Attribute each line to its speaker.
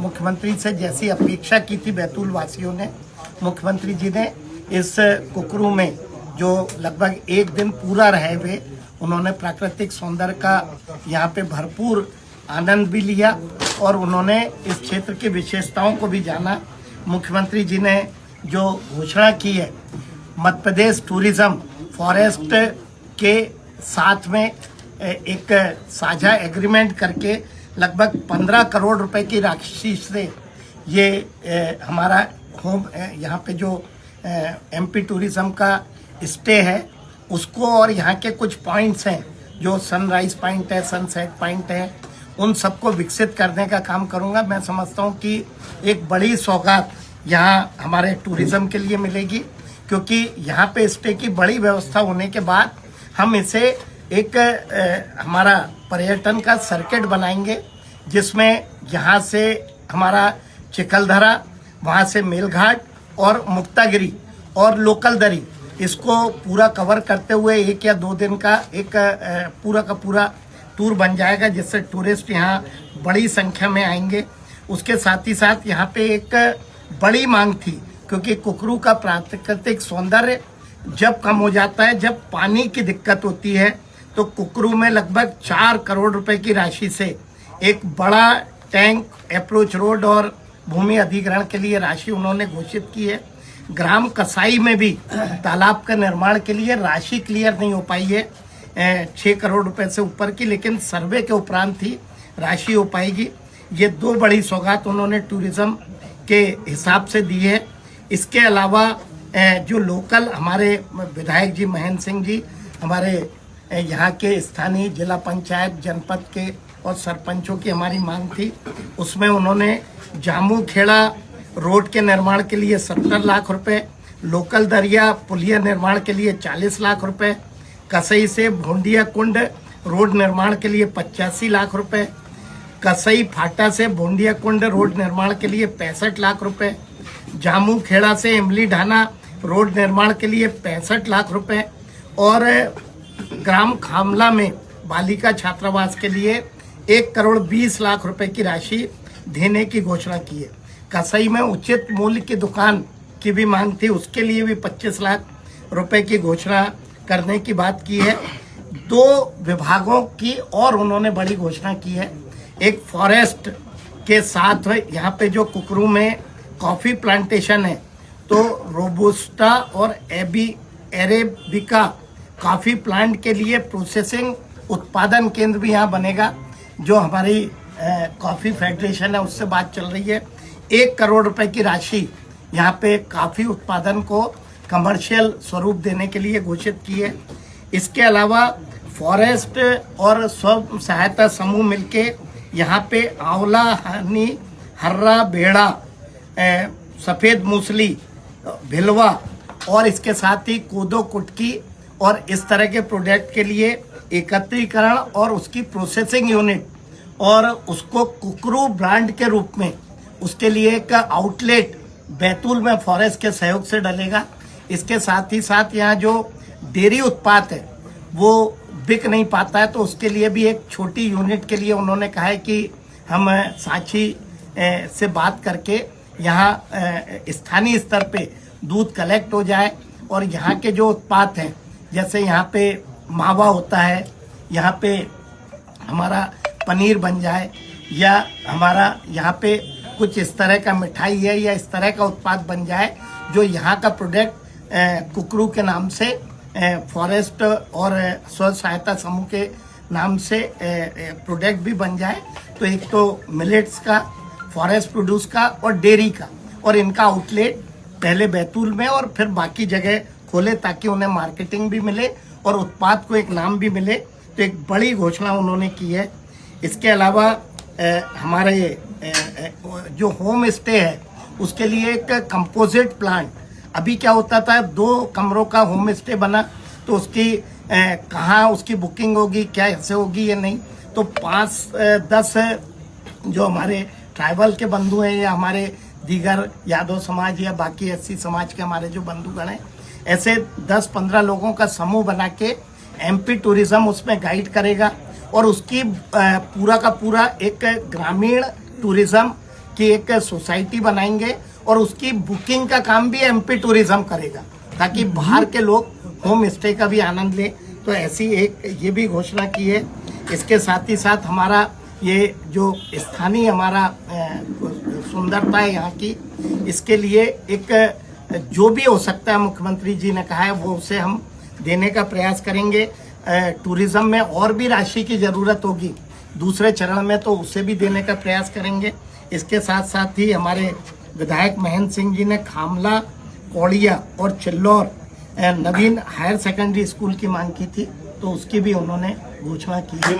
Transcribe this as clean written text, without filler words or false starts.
Speaker 1: मुख्यमंत्री से जैसी अपेक्षा की थी बैतूल वासियों ने, मुख्यमंत्री जी ने इस कुकरू में जो लगभग एक दिन पूरा रहे हुए उन्होंने प्राकृतिक सौंदर्य का यहाँ पे भरपूर आनंद भी लिया और उन्होंने इस क्षेत्र की विशेषताओं को भी जाना। मुख्यमंत्री जी ने जो घोषणा की है मध्य प्रदेश टूरिज्म फॉरेस्ट के साथ में एक साझा एग्रीमेंट करके लगभग 15 करोड़ रुपए की राशि से ये हमारा होम यहाँ पे जो एमपी टूरिज्म का स्टे है उसको और यहाँ के कुछ पॉइंट्स हैं जो सनराइज पॉइंट है, सनसेट पॉइंट है, उन सबको विकसित करने का काम करूँगा। मैं समझता हूँ कि एक बड़ी सौगात यहाँ हमारे टूरिज्म के लिए मिलेगी, क्योंकि यहाँ पे स्टे की बड़ी व्यवस्था होने के बाद हम इसे एक हमारा पर्यटन का सर्किट बनाएंगे, जिसमें यहाँ से हमारा चिखलदरा, वहाँ से मेलघाट और मुक्तागिरी और लोकल दरी, इसको पूरा कवर करते हुए 1 या 2 दिन का एक पूरा का पूरा टूर बन जाएगा, जिससे टूरिस्ट यहाँ बड़ी संख्या में आएंगे। उसके साथ ही साथ यहाँ पे एक बड़ी मांग थी, क्योंकि कुकरू का प्राकृतिक सौंदर्य जब कम हो जाता है, जब पानी की दिक्कत होती है, तो कुकरू में लगभग 4 करोड़ रुपए की राशि से एक बड़ा टैंक, अप्रोच रोड और भूमि अधिग्रहण के लिए राशि उन्होंने घोषित की है। ग्राम कसाई में भी तालाब का निर्माण के लिए राशि क्लियर नहीं हो पाई है 6 करोड़ रुपए से ऊपर की, लेकिन सर्वे के उपरांत ही राशि हो पाएगी। ये 2 बड़ी सौगात उन्होंने टूरिज्म के हिसाब से दी है। इसके अलावा जो लोकल हमारे विधायक जी महेंद्र सिंह जी, हमारे यहाँ के स्थानीय जिला पंचायत जनपद के और सरपंचों की हमारी मांग थी, उसमें उन्होंने जामू खेड़ा रोड के निर्माण के लिए 70 लाख रुपए, लोकल दरिया पुलिया निर्माण के लिए 40 लाख रुपए, कसई से भोंडिया कुंड रोड निर्माण के लिए 85 लाख रुपए, कसई फाटा से भोंडिया कुंड रोड निर्माण के लिए 65 लाख रुपए, जामू खेड़ा से इमली ढाना रोड निर्माण के लिए 65 लाख रुपए और ग्राम खामला में बालिका छात्रावास के लिए 1 करोड़ 20 लाख रुपए की राशि देने की घोषणा की है। कसई में उचित मूल्य की दुकान की भी मांग थी, उसके लिए भी 25 लाख रुपए की घोषणा करने की बात की है। 2 विभागों की और उन्होंने बड़ी घोषणा की है। एक फॉरेस्ट के साथ यहाँ पे जो कुकरू में कॉफी प्लांटेशन है, तो रोबुस्टा और अरेबिका कॉफी प्लांट के लिए प्रोसेसिंग उत्पादन केंद्र भी यहाँ बनेगा, जो हमारी कॉफी फेडरेशन है उससे बात चल रही है। 1 करोड़ रुपए की राशि यहाँ पे कॉफी उत्पादन को कमर्शियल स्वरूप देने के लिए घोषित की है। इसके अलावा फॉरेस्ट और स्व सहायता समूह मिलके यहाँ पे आंवला, हनी, हर्रा, बेड़ा, सफ़ेद मूसली, भिलवा और इसके साथ ही कोदो, कुटकी और इस तरह के प्रोडक्ट के लिए एकत्रीकरण और उसकी प्रोसेसिंग यूनिट और उसको कुकरू ब्रांड के रूप में उसके लिए एक आउटलेट बैतूल में फॉरेस्ट के सहयोग से डलेगा। इसके साथ ही साथ यहाँ जो डेयरी उत्पाद है वो बिक नहीं पाता है, तो उसके लिए भी एक छोटी यूनिट के लिए उन्होंने कहा है कि हम सांची से बात करके यहाँ स्थानीय स्तर पे दूध कलेक्ट हो जाए और यहाँ के जो उत्पाद हैं, जैसे यहाँ पे मावा होता है, यहाँ पे हमारा पनीर बन जाए, या हमारा यहाँ पे कुछ इस तरह का मिठाई है या इस तरह का उत्पाद बन जाए, जो यहाँ का प्रोडक्ट कुकरू के नाम से फॉरेस्ट और स्व सहायता समूह के नाम से प्रोडक्ट भी बन जाए। तो एक तो मिलेट्स का, फॉरेस्ट प्रोड्यूस का और डेयरी का, और इनका आउटलेट पहले बैतूल में और फिर बाकी जगह खोले, ताकि उन्हें मार्केटिंग भी मिले और उत्पाद को एक नाम भी मिले। तो एक बड़ी घोषणा उन्होंने की है। इसके अलावा हमारे जो होम स्टे है उसके लिए एक कंपोजिट प्लांट, अभी क्या होता था 2 कमरों का होम स्टे बना तो उसकी कहाँ उसकी बुकिंग होगी, क्या ऐसे होगी ये नहीं, तो 5-10 जो हमारे ट्राइबल के बंधु हैं या हमारे दीगर यादव समाज या बाकी एससी समाज के हमारे जो बंधुगण हैं, ऐसे 10-15 लोगों का समूह बना के एमपी टूरिज्म उसमें गाइड करेगा और उसकी पूरा का पूरा एक ग्रामीण टूरिज्म कि एक सोसाइटी बनाएंगे और उसकी बुकिंग का काम भी एमपी टूरिज्म करेगा, ताकि बाहर के लोग होम स्टे का भी आनंद लें। तो ऐसी एक ये भी घोषणा की है। इसके साथ ही साथ हमारा ये जो स्थानीय हमारा सुंदरता है यहाँ की, इसके लिए एक जो भी हो सकता है मुख्यमंत्री जी ने कहा है वो उसे हम देने का प्रयास करेंगे। टूरिज्म में और भी राशि की जरूरत होगी दूसरे चरण में, तो उसे भी देने का प्रयास करेंगे। इसके साथ साथ ही हमारे विधायक महेंद्र सिंह जी ने खामला, कौड़िया और चिल्लौर नवीन हायर सेकेंडरी स्कूल की मांग की थी, तो उसकी भी उन्होंने घोषणा की।